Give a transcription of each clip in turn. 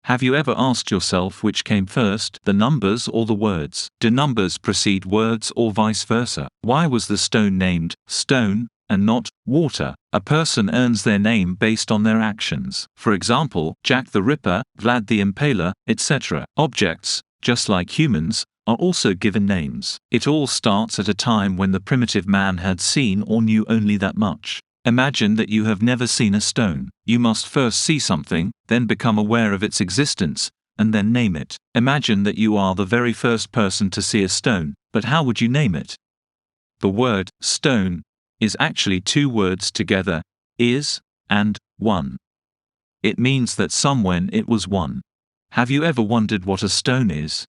Have you ever asked yourself which came first, the numbers or the words? Do numbers precede words or vice versa? Why was the stone named stone and not water? A person earns their name based on their actions. For example, Jack the Ripper, Vlad the Impaler, etc. Objects, just like humans, are also given names. It all starts at a time when the primitive man had seen or knew only that much. Imagine that you have never seen a stone. You must first see something, then become aware of its existence, and then name it. Imagine that you are the very first person to see a stone, but how would you name it? The word stone is actually two words together, is and one. It means that somewhen it was one. Have you ever wondered what a stone is?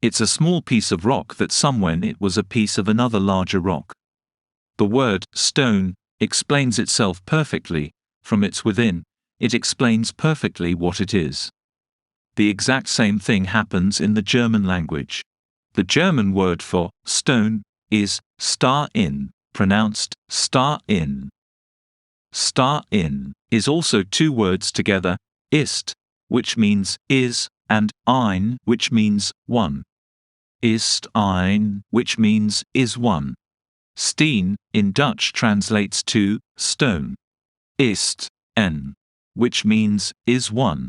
It's a small piece of rock that somewhen it was a piece of another larger rock. The word stone explains itself perfectly. From its within, it explains perfectly what it is. The exact same thing happens in the German language. The German word for stone is star-in, pronounced star-in. Star-in is also two words together, ist, which means is, and ein, which means one. Ist ein, which means is one. Steen, in Dutch, translates to stone. Ist en, which means is one.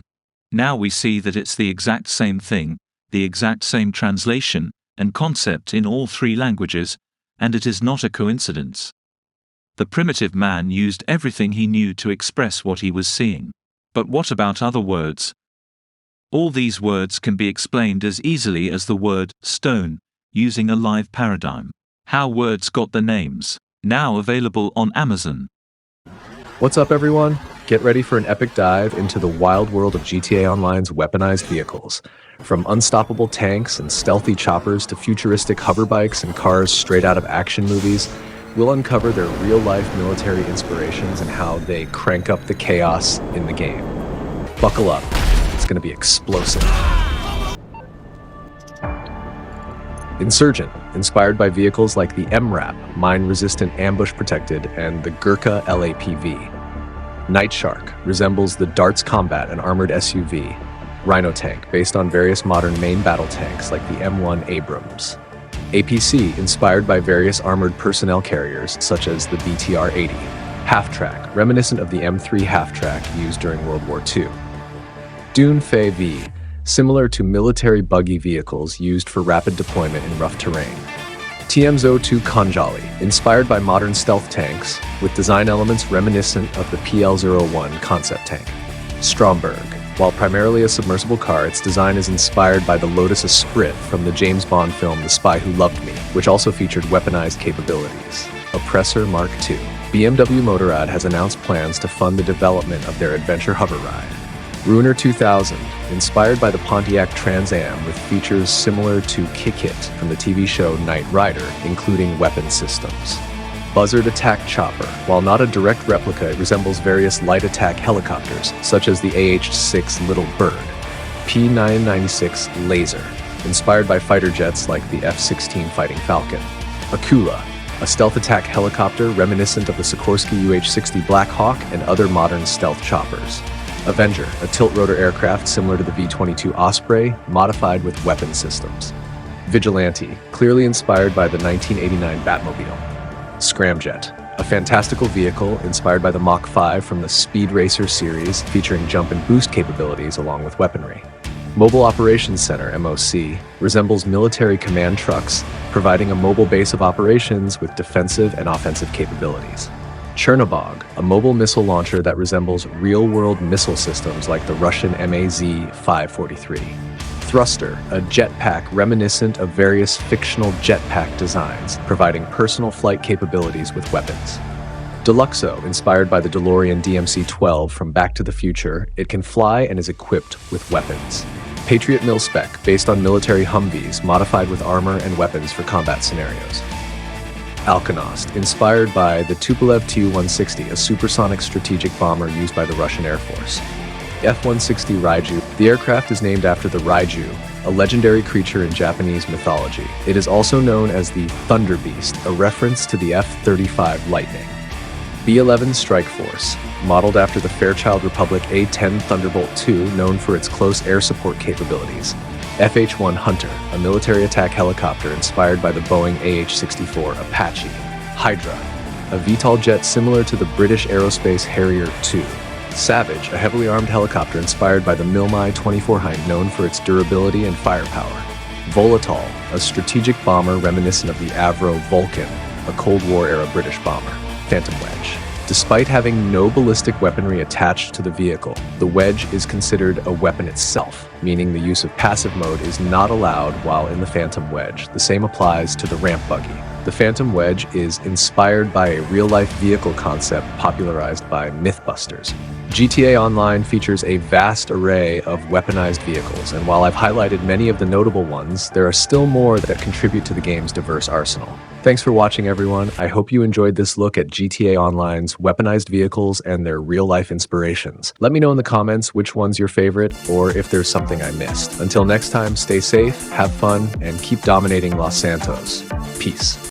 Now we see that it's the exact same thing, the exact same translation and concept in all three languages, and it is not a coincidence. The primitive man used everything he knew to express what he was seeing. But what about other words? All these words can be explained as easily as the word stone, using a live paradigm. How words got their names. Now available on Amazon. What's up, everyone? Get ready for an epic dive into the wild world of GTA Online's weaponized vehicles. From unstoppable tanks and stealthy choppers to futuristic hoverbikes and cars straight out of action movies, we'll uncover their real-life military inspirations and how they crank up the chaos in the game. Buckle up. It's going to be explosive. Insurgent, inspired by vehicles like the MRAP, mine-resistant ambush-protected, and the Gurkha LAPV. Night Shark resembles the Darts Combat, an armored SUV. Rhino Tank, based on various modern main battle tanks like the M1 Abrams. APC, inspired by various armored personnel carriers such as the BTR-80. Half-Track, reminiscent of the M3 Half-Track used during World War II. Dune Fei V, similar to military buggy vehicles used for rapid deployment in rough terrain. TMZ-02 Khanjali, inspired by modern stealth tanks, with design elements reminiscent of the PL-01 concept tank. Stromberg, while primarily a submersible car, its design is inspired by the Lotus Esprit from the James Bond film The Spy Who Loved Me, which also featured weaponized capabilities. Oppressor Mark II. BMW Motorrad has announced plans to fund the development of their adventure hover ride. Ruiner 2000, inspired by the Pontiac Trans Am with features similar to Kick-It from the TV show Knight Rider, including weapon systems. Buzzard Attack Chopper, while not a direct replica, it resembles various light attack helicopters, such as the AH-6 Little Bird. P-996 Laser, inspired by fighter jets like the F-16 Fighting Falcon. Akula, a stealth attack helicopter reminiscent of the Sikorsky UH-60 Black Hawk and other modern stealth choppers. Avenger, a tilt-rotor aircraft similar to the V-22 Osprey, modified with weapon systems. Vigilante, clearly inspired by the 1989 Batmobile. Scramjet, a fantastical vehicle inspired by the Mach 5 from the Speed Racer series, featuring jump and boost capabilities along with weaponry. Mobile Operations Center, MOC, resembles military command trucks, providing a mobile base of operations with defensive and offensive capabilities. Chernobog, a mobile missile launcher that resembles real-world missile systems like the Russian MAZ-543. Thruster, a jetpack reminiscent of various fictional jetpack designs, providing personal flight capabilities with weapons. Deluxo, inspired by the DeLorean DMC-12 from Back to the Future, it can fly and is equipped with weapons. Patriot Mil-Spec, based on military Humvees, modified with armor and weapons for combat scenarios. Alkonost, inspired by the Tupolev Tu-160, a supersonic strategic bomber used by the Russian Air Force. F-160 Raiju. The aircraft is named after the Raiju, a legendary creature in Japanese mythology. It is also known as the Thunder Beast, a reference to the F-35 Lightning. B-11 Strike Force, modeled after the Fairchild Republic A-10 Thunderbolt II, known for its close air support capabilities. FH-1 Hunter, a military attack helicopter inspired by the Boeing AH-64 Apache. Hydra, a VTOL jet similar to the British Aerospace Harrier II. Savage, a heavily armed helicopter inspired by the Milmi 24 Hind, known for its durability and firepower. Volatile, a strategic bomber reminiscent of the Avro Vulcan, a Cold War-era British bomber. Phantom Wedge. Despite having no ballistic weaponry attached to the vehicle, the Wedge is considered a weapon itself, meaning the use of passive mode is not allowed while in the Phantom Wedge. The same applies to the ramp buggy. The Phantom Wedge is inspired by a real-life vehicle concept popularized by Mythbusters. GTA Online features a vast array of weaponized vehicles, and while I've highlighted many of the notable ones, there are still more that contribute to the game's diverse arsenal. Thanks for watching, everyone. I hope you enjoyed this look at GTA Online's weaponized vehicles and their real-life inspirations. Let me know in the comments which one's your favorite, or if there's something I missed. Until next time, stay safe, have fun, and keep dominating Los Santos. Peace.